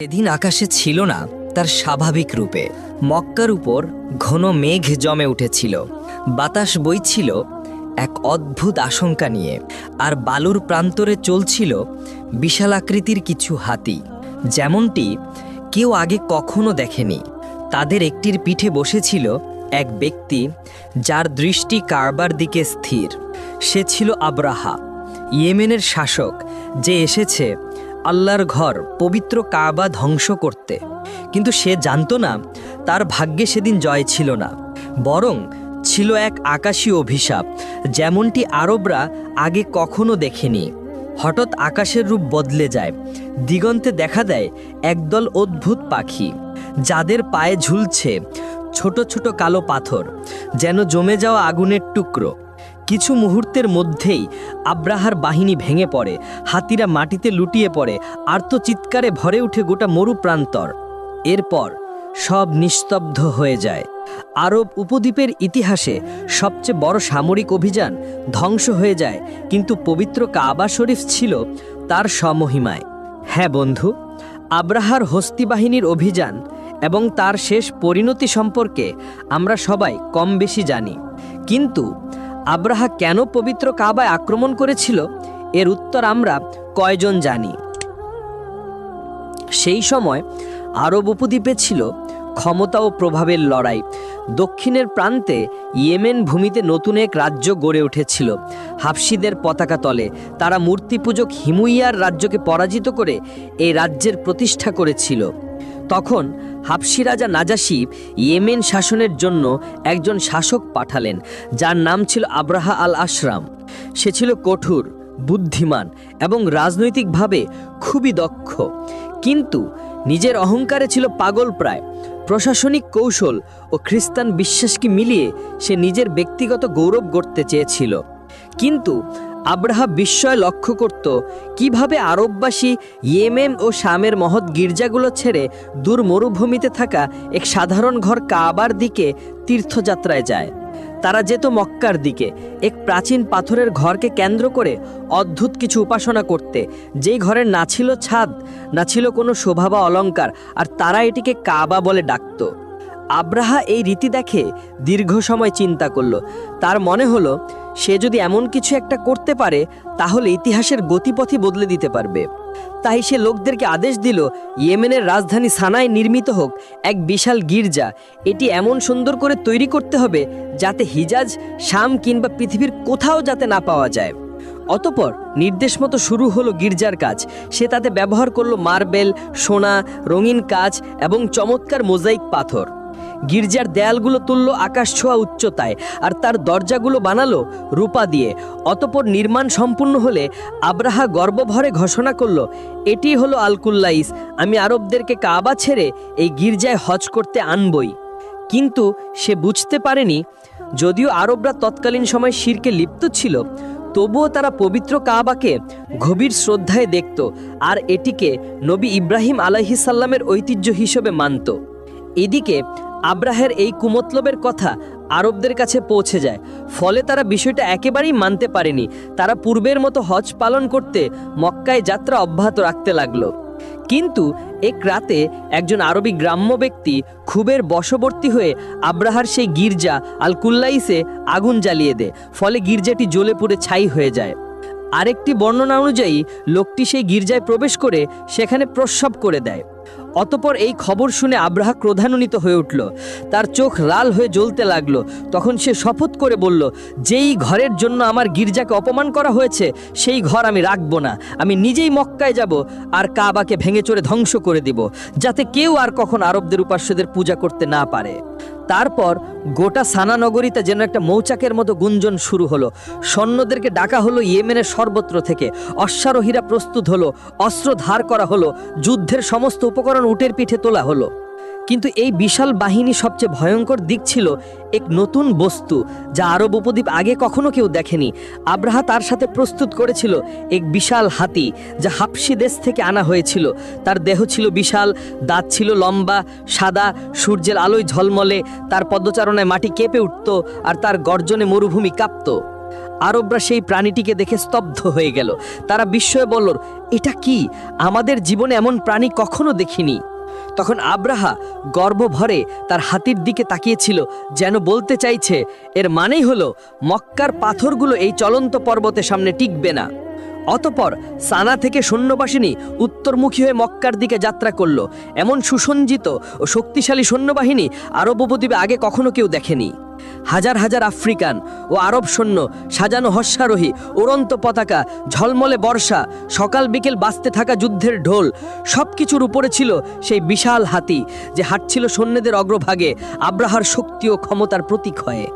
সেদিন আকাশে ছিল না তার স্বাভাবিক রূপে। মক্কার উপর ঘন মেঘ জমে উঠেছিল। বাতাস বইছিল এক অদ্ভুত আশঙ্কা নিয়ে, আর বালুর প্রান্তরে চলছিল বিশালাকৃতির কিছু হাতি, যেমনটি কেউ আগে কখনো দেখেনি। তাদের একটির পিঠে বসেছিল এক ব্যক্তি, যার দৃষ্টি কারবার দিকে স্থির। সে ছিল আব্রাহা, ইয়েমেনের শাসক, যে এসেছে আল্লাহর ঘর পবিত্র কাবা ধ্বংস করতে। কিন্তু সে জানত না তার ভাগ্যে সেদিন জয় ছিল না, বরং ছিল এক আকাশী অভিশাপ, যেমনটি আরবরা আগে কখনো দেখেনি। হঠাৎ আকাশের রূপ বদলে যায়। দিগন্তে দেখা দেয় একদল অদ্ভুত পাখি, যাদের পায়ে ঝুলছে ছোট ছোট কালো পাথর, যেন জমে যাওয়া আগুনের টুকরো। কিছু মুহূর্তের মধ্যেই আব্রাহার বাহিনী ভেঙে পড়ে, হাতিরা মাটিতে লুটিয়ে পড়ে, আর্তচিৎকারে ভরে উঠে গোটা মরু প্রান্তর। এরপর সব নিস্তব্ধ হয়ে যায়। আরব উপদ্বীপের ইতিহাসে সবচেয়ে বড় সামরিক অভিযান ধ্বংস হয়ে যায়, কিন্তু পবিত্র কাবা শরীফ ছিল তার সমহিমায়। হ্যাঁ বন্ধু, আব্রাহার হস্তি বাহিনীর অভিযান এবং তার শেষ পরিণতি সম্পর্কে আমরা সবাই কম বেশি জানি, কিন্তু আব্রাহা কেন পবিত্র কাবায় আক্রমণ করেছিল এর উত্তর আমরা কয়জন জানি? সেই সময় আরব উপদ্বীপে ছিল ক্ষমতা ও প্রভাবের লড়াই। দক্ষিণের প্রান্তে ইয়েমেন ভূমিতে নতুন এক রাজ্য গড়ে উঠেছিল হাবশিদের পতাকা তলে। তারা মূর্তিপূজক হিমুইয়ার রাজ্যকে পরাজিত করে এই রাজ্যের প্রতিষ্ঠা করেছিল। তখন হাবশি রাজা নাজাশি ইয়েমেন শাসনের জন্য একজন শাসক পাঠালেন, যার নাম ছিল আব্রাহা আল আশরাম। সে ছিল কঠোর, বুদ্ধিমান এবং রাজনৈতিকভাবে খুবই দক্ষ, কিন্তু নিজের অহংকারে ছিল পাগল প্রায়। প্রশাসনিক কৌশল ও খ্রিস্টান বিশ্বাসকে মিলিয়ে সে নিজের ব্যক্তিগত গৌরব গড়তে চেয়েছিল। কিন্তু আব্রাহা বিস্ময় লক্ষ্য করত কিভাবে আরববাসী ইয়েমেন ও শামের মহৎ গির্জাগুলো ছেড়ে দূর মরুভূমিতে থাকা এক সাধারণ ঘর কাবার দিকে তীর্থযাত্রায় যায়। তারা যেত মক্কার দিকে, এক প্রাচীন পাথরের ঘরকে কেন্দ্র করে অদ্ভুত কিছু উপাসনা করতে, যেই ঘরের না ছিল ছাদ, না ছিল কোনো শোভা বা অলঙ্কার, আর তারা এটিকে কাবা বলে ডাকত। আব্রাহা এই রীতি দেখে দীর্ঘ সময় চিন্তা করল। তার মনে হলো সে যদি এমন কিছু একটা করতে পারে তাহলে ইতিহাসের গতিপথই বদলে দিতে পারবে। তাই সে লোকদেরকে আদেশ দিল ইয়েমেনের রাজধানী সানায় নির্মিত হোক এক বিশাল গির্জা। এটি এমন সুন্দর করে তৈরি করতে হবে যাতে হিজাজ, শাম কিংবা পৃথিবীর কোথাও যাতে না পাওয়া যায়। অতঃপর নির্দেশ মতো শুরু হলো গির্জার কাজ। সে তাতে ব্যবহার করলো মার্বেল, সোনা, রঙিন কাচ এবং চমৎকার মোজাইক পাথর। গির্জার দেয়ালগুলো তুলল আকাশ ছোঁয়া উচ্চতায়, আর তার দরজাগুলো বানালো রূপা দিয়ে। অতঃপর নির্মাণ সম্পূর্ণ হলে আব্রাহা গর্বভরে ঘোষণা করল, এটি হলো আল-কুল্লাইস, আমি আরবদেরকে কাবা ছেড়ে এই গির্জায় হজ করতে আনবই। কিন্তু সে বুঝতে পারেনি, যদিও আরবরা তৎকালীন সময় শিরকে লিপ্ত ছিল, তবুও তারা পবিত্র কাবাকে গভীর শ্রদ্ধায় দেখত, আর এটিকে নবী ইব্রাহিম আলাইহিস সালামের ঐতিহ্য হিসেবে মানত। এদিকে আব্রাহের এই কুমতলবের কথা আরবদের কাছে পৌঁছে যায়, ফলে তারা বিষয়টা একেবারেই মানতে পারেনি। তারা পূর্বের মতো হজ পালন করতে মক্কায় যাত্রা অব্যাহত রাখতে লাগলো। কিন্তু এক রাতে একজন আরবি গ্রাম্য ব্যক্তি ক্ষোভের বশবর্তী হয়ে আব্রাহার সেই গির্জা আল কুল্লাইসে আগুন জ্বালিয়ে দেয়, ফলে গির্জাটি জ্বলে পুড়ে ছাই হয়ে যায়। আরেকটি বর্ণনা অনুযায়ী লোকটি সেই গির্জায় প্রবেশ করে সেখানে প্রস্রাব করে দেয়। অতঃপর এই খবর শুনে আব্রাহা ক্রোধান্বিত হয়ে উঠল, তার চোখ লাল হয়ে জ্বলতে লাগলো। তখন সে শপথ করে বলল, যেই ঘরের জন্য আমার গির্জাকে অপমান করা হয়েছে সেই ঘর আমি রাখবো না। আমি নিজেই মক্কায় যাব আর কাবাকে ভেঙে চড়ে ধ্বংস করে দিব, যাতে কেউ আর কখন আরবদের উপাস্যদের পূজা করতে না পারে। তারপর গোটা সানা নগরীতে যেন একটা মৌচাকের মতো গুঞ্জন শুরু হলো। সৈন্যদেরকে ডাকা হলো ইয়েমেনের সর্বত্র থেকে, অশ্বারোহীরা প্রস্তুত হলো, অস্ত্র ধার করা হলো, যুদ্ধের সমস্ত উপকরণ উটের পিঠে তোলা হলো। কিন্তু এই বিশাল বাহিনী সবচেয়ে ভয়ঙ্কর দিক ছিল এক নতুন বস্তু, যা আরব উপদ্বীপ আগে কখনো কেউ দেখেনি। আব্রাহা তার সাথে প্রস্তুত করেছিল এক বিশাল হাতি, যা হাবশি দেশ থেকে আনা হয়েছিল। তার দেহ ছিল বিশাল, দাঁত ছিল লম্বা, সাদা, সূর্যের আলোয় ঝলমলে। তার পদচারণায় মাটি কেঁপে উঠত, আর তার গর্জনে মরুভূমি কাঁপত। আরবরা সেই প্রাণীটিকে দেখে স্তব্ধ হয়ে গেল। তারা বিস্ময়ে বলল, এটা কি? আমাদের জীবনে এমন প্রাণী কখনো দেখিনি। তখন আব্রাহা গর্ব ভরে তার হাতির দিকে তাকিয়েছিল, যেন বলতে চাইছে, এর মানেই হলো মক্কার পাথরগুলো এই চলন্ত পর্বতের সামনে টিকবে না। অতঃপর সানা থেকে সৈন্যবাহিনী উত্তরমুখী হয়ে মক্কার দিকে যাত্রা করল। এমন সুসজ্জিত ও শক্তিশালী সৈন্যবাহিনী আরব উপদ্বীপে আগে কখনো কেউ দেখেনি। হাজার হাজার আফ্রিকান ও আরব সৈন্য, সাজানো হস্যারোহী, উড়ন্ত পতাকা, ঝলমলে বর্ষা, সকাল বিকেল বাজতে থাকা যুদ্ধের ঢোল, সবকিছুর উপরে ছিল সেই বিশাল হাতি, যে হাঁটছিল সৈন্যদের অগ্রভাগে, আব্রাহার শক্তি ও ক্ষমতার প্রতীক হয়ে।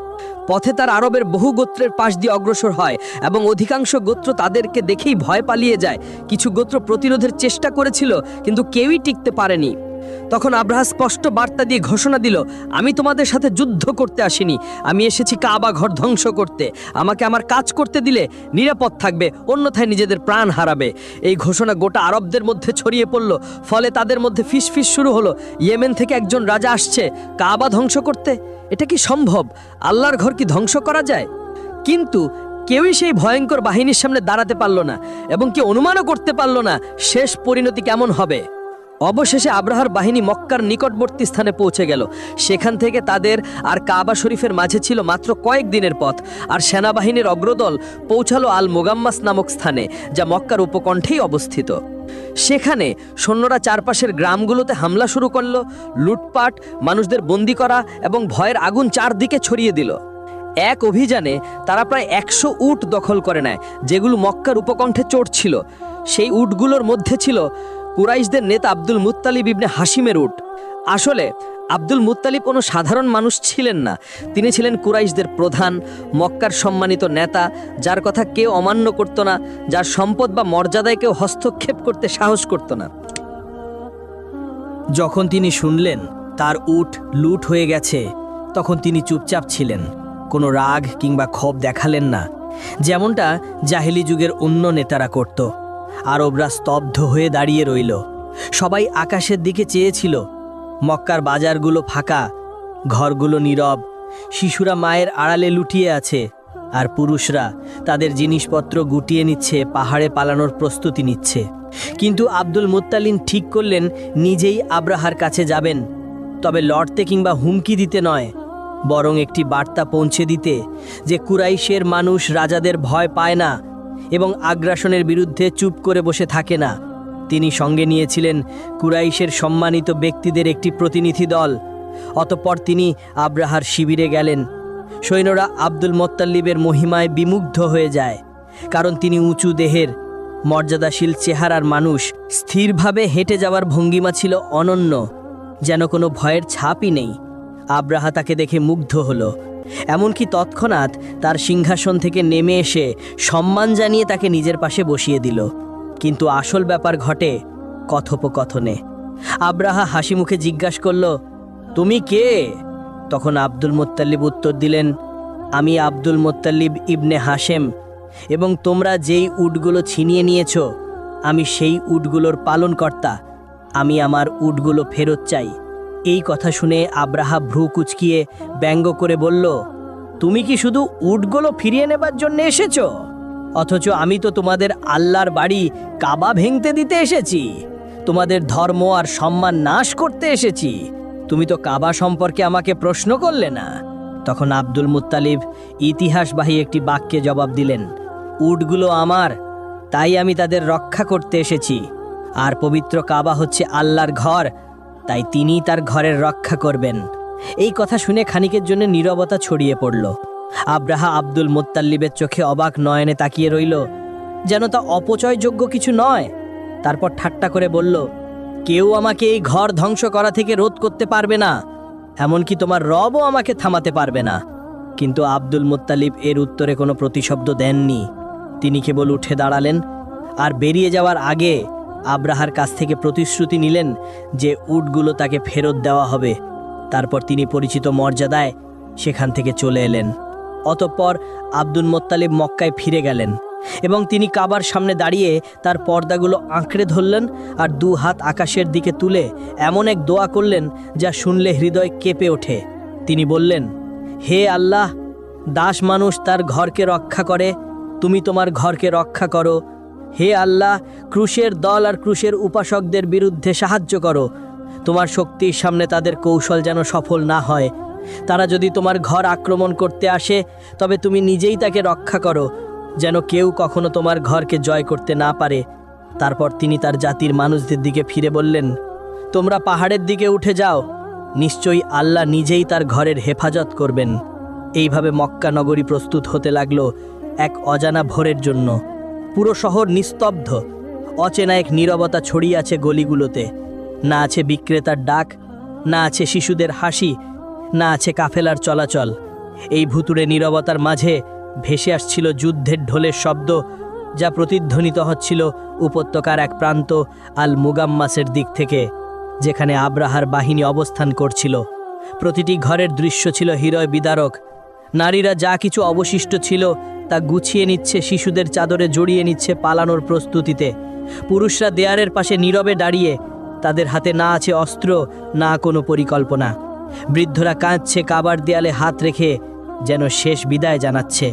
পথে তার আরবের বহু গোত্রের পাশ দিয়ে অগ্রসর হয় এবং অধিকাংশ গোত্র তাদেরকে দেখেই ভয় পালিয়ে যায়। কিছু গোত্র প্রতিরোধের চেষ্টা করেছিল, কিন্তু কেউই টিকতে পারেনি। তখন আব্রাহা স্পষ্ট বার্তা দিয়ে ঘোষণা দিল, আমি তোমাদের সাথে যুদ্ধ করতে আসিনি, আমি এসেছি কাবা ঘর ধ্বংস করতে। আমাকে আমার কাজ করতে দিলে নিরাপদ থাকবে, অন্যথায় নিজেদের প্রাণ হারাবে। এই ঘোষণা গোটা আরবদের মধ্যে ছড়িয়ে পড়ল। ফলে তাদের মধ্যে ফিসফিস শুরু হলো, ইয়েমেন থেকে একজন রাজা আসছে কাবা ধ্বংস করতে। এটা কি সম্ভব? আল্লাহর ঘর কি ধ্বংস করা যায়? কিন্তু কেউই সেই ভয়ঙ্কর বাহিনীর সামনে দাঁড়াতে পারল না, এবং কেউ অনুমানও করতে পারল না শেষ পরিণতি কেমন হবে। অবশেষে আব্রাহার বাহিনী মক্কার নিকটবর্তী স্থানে পৌঁছে গেল। সেখান থেকে তাদের আর কাবা শরীফের মাঝে ছিল মাত্র কয়েক দিনের পথ, আর সেনাবাহিনীর অগ্রদল পৌঁছালো আল মুগাম্মাস নামক স্থানে, যা মক্কার উপকণ্ঠেই অবস্থিত। সেখানে সৈন্যরা চারপাশের গ্রামগুলোতে হামলা শুরু করলো, লুটপাট, মানুষদের বন্দি করা এবং ভয়ের আগুন চারদিকে ছড়িয়ে দিল। এক অভিযানে তারা প্রায় 100 উট দখল করে নেয়, যেগুলো মক্কার উপকণ্ঠে চড়ছিল। সেই উটগুলোর মধ্যে ছিল কুরাইশদের নেতা আব্দুল মুত্তালিব ইবনে হাশিমের উট। আসলে আব্দুল মুত্তালিব কোনো সাধারণ মানুষ ছিলেন না, তিনি ছিলেন কুরাইশদের প্রধান, মক্কার সম্মানিত নেতা, যার কথা কেউ অমান্য করত না, যার সম্পদ বা মর্যাদায় কেউ হস্তক্ষেপ করতে সাহস করত না। যখন তিনি শুনলেন তার উট লুট হয়ে গেছে, তখন তিনি চুপচাপ ছিলেন, কোনো রাগ কিংবা ক্ষোভ দেখালেন না, যেমনটা জাহেলি যুগের অন্য নেতারা করত। আরবরা স্তব্ধ হয়ে দাঁড়িয়ে রইল। সবাই আকাশের দিকে চেয়েছিল। মক্কার বাজারগুলো ফাঁকা, ঘরগুলো নীরব, শিশুরা মায়ের আড়ালে লুটিয়ে আছে, আর পুরুষরা তাদের জিনিসপত্র গুটিয়ে নিচ্ছে, পাহাড়ে পালানোর প্রস্তুতি নিচ্ছে। কিন্তু আব্দুল মুত্তালিব ঠিক করলেন নিজেই আব্রাহার কাছে যাবেন, তবে লড়তে কিংবা হুমকি দিতে নয়, বরং একটি বার্তা পৌঁছে দিতে যে কুরাইশের মানুষ রাজাদের ভয় পায় না এবং আগ্রাসনের বিরুদ্ধে চুপ করে বসে থাকে না। তিনি সঙ্গে নিয়েছিলেন কুরাইশের সম্মানিত ব্যক্তিদের একটি প্রতিনিধি দল। অতঃপর তিনি আব্রাহার শিবিরে গেলেন। সৈন্যরা আব্দুল মুত্তালিবের মহিমায় বিমুগ্ধ হয়ে যায়, কারণ তিনি উঁচু দেহের, মর্যাদাশীল চেহারার মানুষ। স্থিরভাবে হেঁটে যাওয়ার ভঙ্গিমা ছিল অনন্য, যেন কোনো ভয়ের ছাপই নেই। আব্রাহা তাকে দেখে মুগ্ধ হলো, এমনকি তৎক্ষণাৎ তার সিংহাসন থেকে নেমে এসে সম্মান জানিয়ে তাকে নিজের পাশে বসিয়ে দিল। কিন্তু আসল ব্যাপার ঘটে কথোপকথনে। আব্রাহা হাসি মুখে জিজ্ঞাসা করল, তুমি কে? তখন আব্দুল মুত্তালিব উত্তর দিলেন, আমি আব্দুল মুত্তালিব ইবনে হাশেম, এবং তোমরা যেই উটগুলো ছিনিয়ে নিয়েছ, আমি সেই উটগুলোর পালনকর্তা। আমি আমার উটগুলো ফেরত চাই। এই কথা শুনে আব্রাহা ভ্রু কুচকিয়ে ব্যঙ্গ করে বলল, তুমি কি শুধু উটগুলো ফিরিয়ে নেবার জন্য এসেছ? অথচ আমি তো তোমাদের আল্লাহর বাড়ি কাবা ভেঙতে দিতে এসেছি, তোমাদের ধর্ম আর সম্মান নাশ করতে এসেছি। তুমি তো কাবা সম্পর্কে আমাকে প্রশ্ন করলে না। তখন আব্দুল মুত্তালিব ইতিহাসবাহী একটি বাক্যে জবাব দিলেন, উটগুলো আমার, তাই আমি তাদের রক্ষা করতে এসেছি। আর পবিত্র কাবা হচ্ছে আল্লাহর ঘর, তাই তিনিই তার ঘরের রক্ষা করবেন। এই কথা শুনে খানিকের জন্য নীরবতা ছড়িয়ে পড়ল। আব্রাহা আব্দুল মুত্তালিবের চোখে অবাক নয়নে তাকিয়ে রইল, যেন তা অপচয়যোগ্য কিছু নয়। তারপর ঠাট্টা করে বলল, কেউ আমাকে এই ঘর ধ্বংস করা থেকে রোধ করতে পারবে না, এমনকি তোমার রবও আমাকে থামাতে পারবে না। কিন্তু আব্দুল মুত্তালিব এর উত্তরে কোনো প্রতিশব্দ দেননি। তিনি কেবল উঠে দাঁড়ালেন, আর বেরিয়ে যাওয়ার আগে আব্রাহার কাছ থেকে প্রতিশ্রুতি নিলেন যে উটগুলো তাকে ফেরত দেওয়া হবে। তারপর তিনি পরিচিত মর্যাদায় সেখান থেকে চলে এলেন। অতঃপর আব্দুল মুত্তালিব মক্কায় ফিরে গেলেন এবং তিনি কাবার সামনে দাঁড়িয়ে তার পর্দাগুলো আঁকড়ে ধরলেন আর 2 হাত আকাশের দিকে তুলে এমন এক দোয়া করলেন যা শুনলে হৃদয় কেঁপে ওঠে। তিনি বললেন, হে আল্লাহ, দাস মানুষ তার ঘরকে রক্ষা করে, তুমি তোমার ঘরকে রক্ষা করো। হে আল্লাহ, ক্রুশের দল আর ক্রুশের উপাসকদের বিরুদ্ধে সাহায্য করো। তোমার শক্তির সামনে তাদের কৌশল যেন সফল না হয়। তারা যদি তোমার ঘর আক্রমণ করতে আসে, তবে তুমি নিজেই তাকে রক্ষা করো, যেন কেউ কখনো তোমার ঘরকে জয় করতে না পারে। তারপর তিনি তার জাতির মানুষদের দিকে ফিরে বললেন, তোমরা পাহাড়ের দিকে উঠে যাও, নিশ্চয়ই আল্লাহ নিজেই তার ঘরের হেফাজত করবেন। এইভাবে মক্কা নগরী প্রস্তুত হতে লাগলো এক অজানা ভোরের জন্য। পুরো শহর নিস্তব্ধ, অচেনা এক নীরবতা ছড়িয়ে আছে গলিগুলোতে। না আছে বিক্রেতার ডাক, না আছে শিশুদের হাসি, না আছে কাফেলার চলাচল। এই ভুতুড়ে নীরবতার মাঝে ভেসে আসছিল যুদ্ধের ঢোলের শব্দ, যা প্রতিধ্বনিত হচ্ছিল উপত্যকার এক প্রান্ত আল মুগাম্মাসের দিক থেকে, যেখানে আব্রাহার বাহিনী অবস্থান করছিল। প্রতিটি ঘরের দৃশ্য ছিল হৃদয় বিদারক। নারীরা যা কিছু অবশিষ্ট ছিল তা গুছিয়ে নিচ্ছে, শিশুদের চাদরে জড়িয়ে নিচ্ছে পালানোর প্রস্তুতিতে। পুরুষরা দেয়ালের পাশে নীরবে দাঁড়িয়ে, তাদের হাতে না আছে অস্ত্র, না কোনো পরিকল্পনা। বৃদ্ধরা কাঁদছে, কাবার দেয়ালে হাত রেখে, যেন শেষ বিদায় জানাচ্ছে।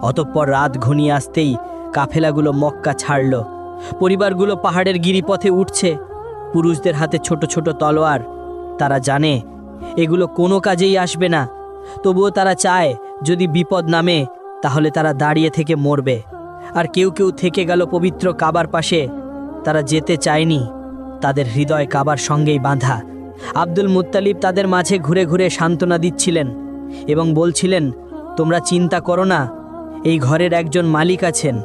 অতঃপর রাত ঘনিয়ে আসতেই কাফেলাগুলো মক্কা ছাড়ল। পরিবারগুলো পাহাড়ের গিরিপথে উঠছে, পুরুষদের হাতে ছোট ছোট তলোয়ার। তারা জানে এগুলো কোনো কাজেই আসবে না, তবুও তারা চায় যদি বিপদ নামে তাহলে তারা দাঁড়িয়ে থেকে মরবে। আর কেউ কেউ থেকে গেল পবিত্র কাবার পাশে। তারা যেতে চায়নি, তাদের হৃদয় কাবার সঙ্গেই বাঁধা। আব্দুল মুত্তালিব তাদের মাঝে ঘুরে ঘুরে সান্ত্বনা দিচ্ছিলেন এবং বলছিলেন, তোমরা চিন্তা করো না, এই ঘরের একজন মালিক আছেন,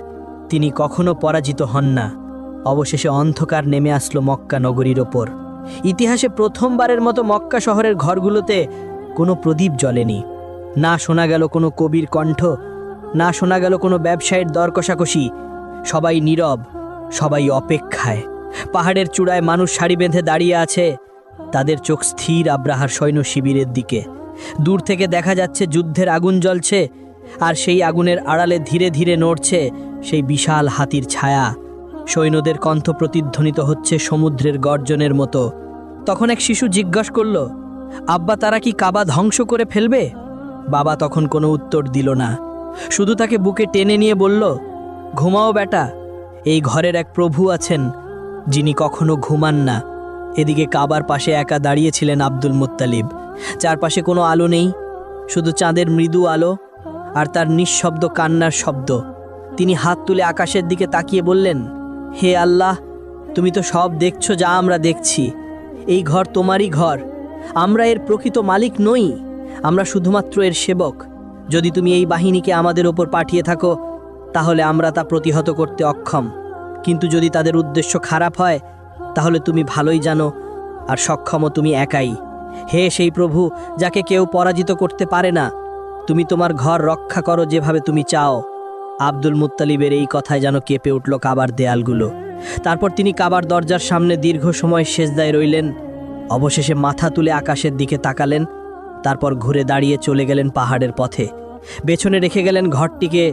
তিনি কখনো পরাজিত হন না। অবশেষে অন্ধকার নেমে আসলো মক্কা নগরীর ওপর। ইতিহাসে প্রথমবারের মতো মক্কা শহরের ঘরগুলোতে কোনো প্রদীপ জ্বলেনি। না শোনা গেল কোনো কবির কণ্ঠ, না শোনা গেল কোনো ব্যবসায়ীর দর কষাকষি। সবাই নীরব, সবাই অপেক্ষায়। পাহাড়ের চূড়ায় মানুষ সারি বেঁধে দাঁড়িয়ে আছে, তাদের চোখ স্থির আব্রাহার সৈন্য শিবিরের দিকে। দূর থেকে দেখা যাচ্ছে যুদ্ধের আগুন জ্বলছে, আর সেই আগুনের আড়ালে ধীরে ধীরে নড়ছে সেই বিশাল হাতির ছায়া। সৈন্যদের কণ্ঠ প্রতিধ্বনিত হচ্ছে সমুদ্রের গর্জনের মতো। তখন এক শিশু জিজ্ঞাসা করল, আব্বা, তারা কি কাবা ধ্বংস করে ফেলবে? বাবা তখন কোনো উত্তর দিল না, শুধু তাকে বুকে টেনে নিয়ে বলল, ঘুমাও বেটা, এই ঘরের এক প্রভু আছেন যিনি কখনো ঘুমান না। এদিকে কাবার পাশে একা দাঁড়িয়েছিলেন আব্দুল মুত্তালিব। চারপাশে কোনো আলো নেই, শুধু চাঁদের মৃদু আলো আর তার নিঃশব্দ কান্নার শব্দ। তিনি হাত তুলে আকাশের দিকে তাকিয়ে বললেন, হে আল্লাহ, তুমি তো সব দেখছো যা আমরা দেখছি। এই ঘর তোমারই ঘর, আমরা এর প্রকৃত মালিক নই, আমরা শুধুমাত্র এর সেবক। যদি তুমি এই বাহিনীকে আমাদের ওপর পাঠিয়ে থাকো, তাহলে আমরা তা প্রতিহত করতে অক্ষম। কিন্তু যদি তাদের উদ্দেশ্য খারাপ হয়, তাহলে তুমি ভালোই জানো, আর সক্ষমও তুমি একাই। হে সেই প্রভু, যাকে কেউ পরাজিত করতে পারে না, তুমি তোমার ঘর রক্ষা করো যেভাবে তুমি চাও। আব্দুল মুত্তালিবের এই কথায় যেন কেঁপে উঠল কাবার দেয়ালগুলো। তারপর তিনি কাবার দরজার সামনে দীর্ঘ সময় সেজদায় রইলেন। অবশেষে মাথা তুলে আকাশের দিকে তাকালেন, তারপর ঘুরে দাঁড়িয়ে চলে গেলেন পাহাড়ের পথে। পেছনে রেখে গেলেন ঘরটিকে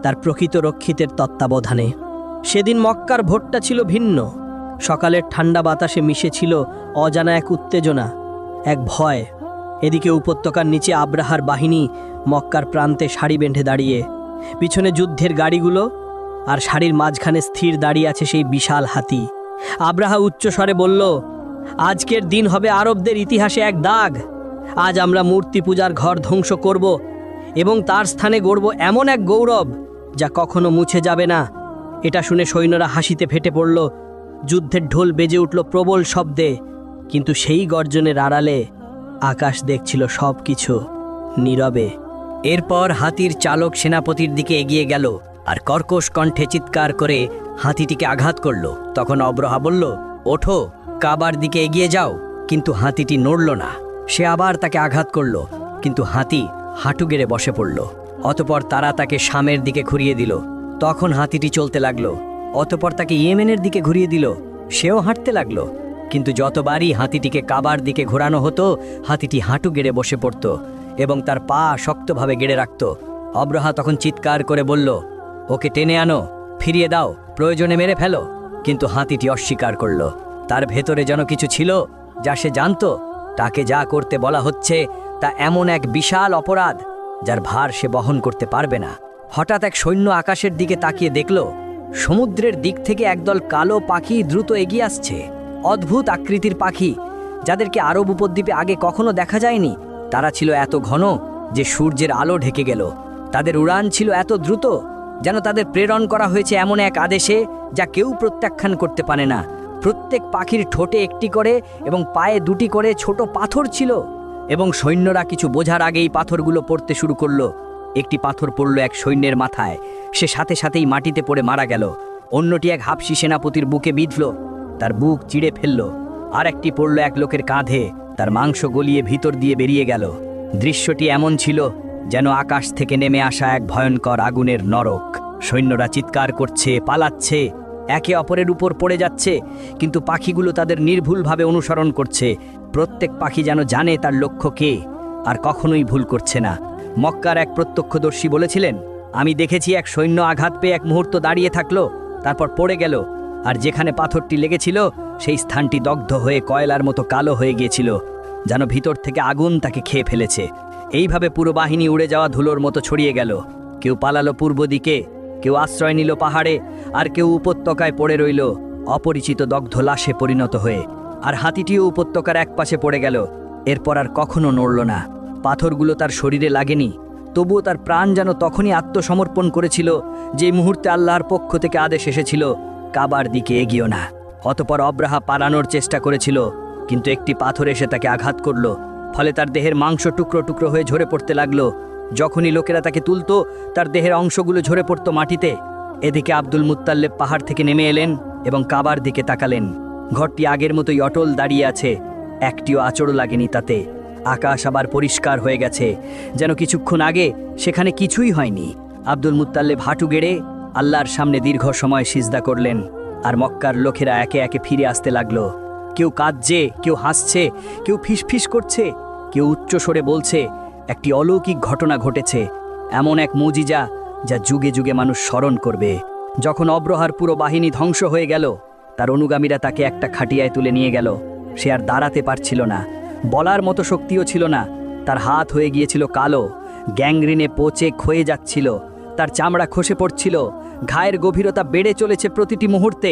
তার প্রকৃত রক্ষিতের তত্ত্বাবধানে। সেদিন মক্কার ভোরটা ছিল ভিন্ন। সকালের ঠান্ডা বাতাসে মিশে ছিল অজানা এক উত্তেজনা, এক ভয়। এদিকে উপত্যকার নিচে আব্রাহার বাহিনী মক্কার প্রান্তে সারি বেঁধে দাঁড়িয়ে, পিছনে যুদ্ধের গাড়িগুলো, আর সারির মাঝখানে স্থির দাঁড়িয়ে আছে সেই বিশাল হাতি। আব্রাহা উচ্চস্বরে বলল, আজকের দিন হবে আরবদের ইতিহাসে এক দাগ। আজ আমরা মূর্তি পূজার ঘর ধ্বংস করব এবং তার স্থানে গড়ব এমন এক গৌরব যা কখনো মুছে যাবে না। এটা শুনে সৈন্যরা হাসিতে ফেটে পড়ল। যুদ্ধের ঢোল বেজে উঠল প্রবল শব্দে, কিন্তু সেই গর্জনের আড়ালে আকাশ দেখছিল সব কিছু নীরবে। এরপর হাতির চালক সেনাপতির দিকে এগিয়ে গেল আর কর্কশ কণ্ঠে চিৎকার করে হাতিটিকে আঘাত করল। তখন আব্রাহা বলল, ওঠো, কাবার দিকে এগিয়ে যাও। কিন্তু হাতিটি নড়ল না। সে আবার তাকে আঘাত করল, কিন্তু হাতি হাঁটু গেড়ে বসে পড়ল। অতপর তারা তাকে শামের দিকে ঘুরিয়ে দিল। তখন হাতিটি চলতে লাগলো। অতপর তাকে ইয়েমেনের দিকে ঘুরিয়ে দিল। সেও হাঁটতে লাগলো। কিন্তু যতবারই হাতিটিকে কাবার দিকে ঘোরানো হতো, হাতিটি হাঁটু গেড়ে বসে পড়ত এবং তার পা শক্তভাবে গেড়ে রাখত। আব্রাহা তখন চিৎকার করে বলল, ওকে টেনে আনো, ফিরিয়ে দাও, প্রয়োজনে মেরে ফেলো। কিন্তু হাতিটি অস্বীকার করল। তার ভেতরে যেন কিছু ছিল যা সে জানত, তাকে যা করতে বলা হচ্ছে তা এমন এক বিশাল অপরাধ যার ভার সে বহন করতে পারবে না। হঠাৎ এক সৈন্য আকাশের দিকে তাকিয়ে দেখল সমুদ্রের দিক থেকে একদল কালো পাখি দ্রুত এগিয়ে আসছে। অদ্ভুত আকৃতির পাখি, যাদেরকে আরব উপদ্বীপে আগে কখনো দেখা যায়নি। তারা ছিল এত ঘন যে সূর্যের আলো ঢেকে গেল। তাদের উড়ান ছিল এত দ্রুত যেন তাদের প্রেরণ করা হয়েছে এমন এক আদেশে যা কেউ প্রত্যাখ্যান করতে পারে না। প্রত্যেক পাখির ঠোঁটে একটি করে এবং পায়ে দুটি করে ছোট পাথর ছিল, এবং সৈন্যরা কিছু বোঝার আগেই পাথরগুলো পড়তে শুরু করলো। একটি পাথর পড়ল এক সৈন্যের মাথায়, সে সাথে সাথেই মাটিতে পড়ে মারা গেল। অন্যটি এক হাবশী সেনাপতির বুকে বিঁধল, তার বুক চিড়ে ফেলল। আর একটি পড়ল এক লোকের কাঁধে, তার মাংস গলিয়ে ভিতর দিয়ে বেরিয়ে গেল। দৃশ্যটি এমন ছিল যেন আকাশ থেকে নেমে আসা এক ভয়ঙ্কর আগুনের নরক। সৈন্যরা চিৎকার করছে, পালাচ্ছে, একে অপরের উপর পড়ে যাচ্ছে, কিন্তু পাখিগুলো তাদের নির্ভুলভাবে অনুসরণ করছে। প্রত্যেক পাখি যেন জানে তার লক্ষ্য কে, আর কখনোই ভুল করছে না। মক্কার এক প্রত্যক্ষদর্শী বলেছিলেন, আমি দেখেছি এক সৈন্য আঘাত পেয়ে এক মুহূর্ত দাঁড়িয়ে থাকলো, তারপর পড়ে গেল, আর যেখানে পাথরটি লেগেছিল সেই স্থানটি দগ্ধ হয়ে কয়লার মতো কালো হয়ে গিয়েছিল, যেন ভিতর থেকে আগুন তাকে খেয়ে ফেলেছে। এইভাবে পুরো বাহিনী উড়ে যাওয়া ধুলোর মতো ছড়িয়ে গেল। কেউ পালালো পূর্ব দিকে, কেউ আশ্রয় নিল পাহাড়ে, আর কেউ উপত্যকায় পড়ে রইল অপরিচিত দগ্ধ লাশে পরিণত হয়ে। আর হাতিটিও উপত্যকার এক পাশে পড়ে গেল, এরপর আর কখনো নড়ল না। পাথরগুলো তার শরীরে লাগেনি, তবুও তার প্রাণ যেন তখনই আত্মসমর্পণ করেছিল যে মুহূর্তে আল্লাহর পক্ষ থেকে আদেশ এসেছিল, কাবার দিকে এগিও না। অতপর অব্রাহা পালানোর চেষ্টা করেছিল, কিন্তু একটি পাথর এসে তাকে আঘাত করল, ফলে তার দেহের মাংস টুকরো টুকরো হয়ে ঝরে পড়তে লাগলো। যখনই লোকেরা তাকে তুলত, তার দেহের অংশগুলো ঝরে পড়ত মাটিতে। এদিকে আব্দুল মুত্তাল্লেব পাহাড় থেকে নেমে এলেন এবং কাবার দিকে তাকালেন। ঘরটি আগের মতোই অটল দাঁড়িয়ে আছে, একটিও আঁচড়ও লাগেনি তাতে। আকাশ আবার পরিষ্কার হয়ে গেছে, যেন কিছুক্ষণ আগে সেখানে কিছুই হয়নি। আব্দুল মুত্তাল্লেব হাঁটু গেড়ে আল্লাহর সামনে দীর্ঘ সময় সিজদা করলেন, আর মক্কার লোকেরা একে একে ফিরে আসতে লাগলো। কেউ কাঁদছে, কেউ হাসছে, কেউ ফিসফিস করছে, কেউ উচ্চস্বরে বলছে, একটি অলৌকিক ঘটনা ঘটেছে, এমন এক মুজিজা যা যুগে যুগে মানুষ স্মরণ করবে। যখন অব্রহার পুরো বাহিনী ধ্বংস হয়ে গেল, তার অনুগামীরা তাকে একটা খাটিয়ায় তুলে নিয়ে গেল। সে আর দাঁড়াতে পারছিল না, বলার মতো শক্তিও ছিল না। তার হাত হয়ে গিয়েছিল কালো, গ্যাংগ্রিনে পচে ক্ষয়ে যাচ্ছিল, তার চামড়া খসে পড়ছিল, ঘায়ের গভীরতা বেড়ে চলেছে প্রতিটি মুহূর্তে।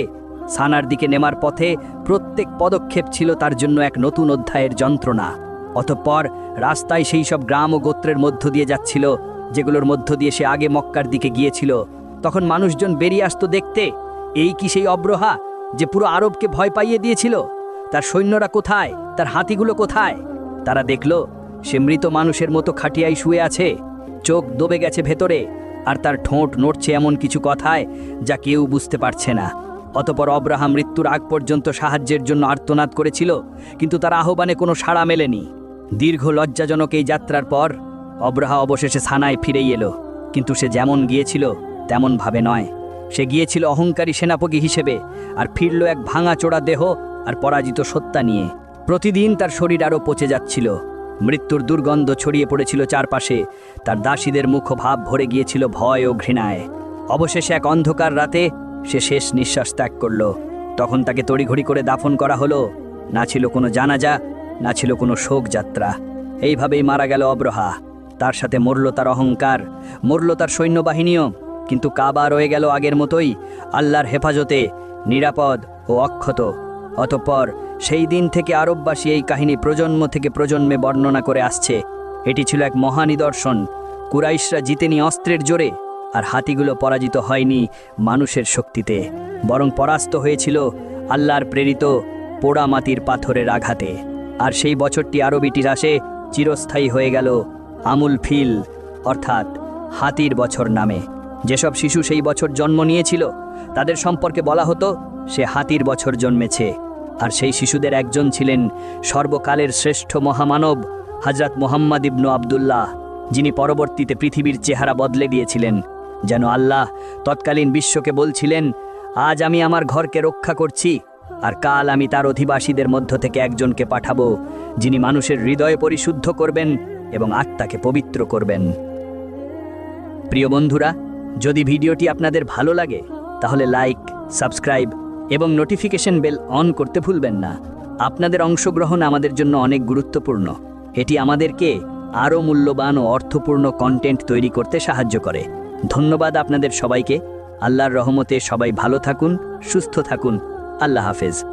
সানার দিকে নেমার পথে প্রত্যেক পদক্ষেপ ছিল তার জন্য এক নতুন অধ্যায়ের যন্ত্রণা। অতঃপর রাস্তায় সেই সব গ্রাম ও গোত্রের মধ্য দিয়ে যাচ্ছিল যেগুলোর মধ্য দিয়ে সে আগে মক্কার দিকে গিয়েছিল। তখন মানুষজন বেরিয়ে আসতো দেখতে, এই কি সেই অব্রহা যে পুরো আরবকে ভয় পাইয়ে দিয়েছিল? তার সৈন্যরা কোথায়? তার হাতিগুলো কোথায়? তারা দেখল সে মৃত মানুষের মতো খাটিয়ায় শুয়ে আছে, চোখ দবে গেছে ভেতরে, আর তার ঠোঁট নড়ছে এমন কিছু কথায় যা কেউ বুঝতে পারছে না। অতপর অব্রাহা মৃত্যুর আগ পর্যন্ত সাহায্যের জন্য আর্তনাদ করেছিল, কিন্তু তার আহ্বানে কোনো সাড়া মেলেনি। দীর্ঘ লজ্জাজনক এই যাত্রার পর অব্রাহা অবশেষে সানায় ফিরেই এলো, কিন্তু সে যেমন গিয়েছিল তেমনভাবে নয়। সে গিয়েছিল অহংকারী সেনাপতি হিসেবে, আর ফিরল এক ভাঙাচোরা দেহ আর পরাজিত সত্তা নিয়ে। প্রতিদিন তার শরীর আরও পচে যাচ্ছিল, মৃত্যুর দুর্গন্ধ ছড়িয়ে পড়েছিল চারপাশে, তার দাসীদের মুখভাব ভরে গিয়েছিল ভয় ও ঘৃণায়। অবশেষে এক অন্ধকার রাতে সে শেষ নিঃশ্বাস ত্যাগ করল। তখন তাকে তড়িঘড়ি করে দাফন করা হলো। না ছিল কোনো জানাজা, না ছিল কোনো শোকযাত্রা। এইভাবেই মারা গেল অব্রহা। তার সাথে মরল তার অহংকার, মরল তার সৈন্যবাহিনীও, কিন্তু কাবা রয়ে গেল আগের মতোই, আল্লাহর হেফাজতে, নিরাপদ ও অক্ষত। অতঃপর সেই দিন থেকে আরববাসী এই কাহিনী প্রজন্ম থেকে প্রজন্মে বর্ণনা করে আসছে। এটি ছিল এক মহানিদর্শন। কুরাইশরা জিতেনি অস্ত্রের জোরে, আর হাতিগুলো পরাজিত হয়নি মানুষের শক্তিতে, বরং পরাস্ত হয়েছিল আল্লাহর প্রেরিত পোড়া মাটির পাথরের আঘাতে। আর সেই বছরটি আরব ইতিহাসে চিরস্থায়ী হয়ে গেল আমুল ফিল, অর্থাৎ হাতির বছর নামে। যেসব শিশু সেই বছর জন্ম নিয়েছিল তাদের সম্পর্কে বলা হতো সে হাতির বছর জন্মেছে। আর সেই শিশুদের একজন ছিলেন সর্বকালের শ্রেষ্ঠ মহামানব হযরত মুহাম্মদ ইবনু আবদুল্লাহ, যিনি পরবর্তীতে পৃথিবীর চেহারা বদলে দিয়েছিলেন। যেন আল্লাহ তৎকালীন বিশ্বকে বলছিলেন, আজ আমি আমার ঘরকে রক্ষা করছি, আর কাল আমি তার অধিবাসীদের মধ্য থেকে একজনকে পাঠাবো, যিনি মানুষের হৃদয় পরিশুদ্ধ করবেন এবং আত্মাকে পবিত্র করবেন। প্রিয় বন্ধুরা, যদি ভিডিওটি আপনাদের ভালো লাগে তাহলে লাইক, সাবস্ক্রাইব এবং নোটিফিকেশন বেল অন করতে ভুলবেন না। আপনাদের অংশগ্রহণ আমাদের জন্য অনেক গুরুত্বপূর্ণ। এটি আমাদেরকে আরও মূল্যবান ও অর্থপূর্ণ কন্টেন্ট তৈরি করতে সাহায্য করে। ধন্যবাদ আপনাদের সবাইকে। আল্লাহর রহমতে সবাই ভালো থাকুন, সুস্থ থাকুন। আল্লাহ হাফেজ।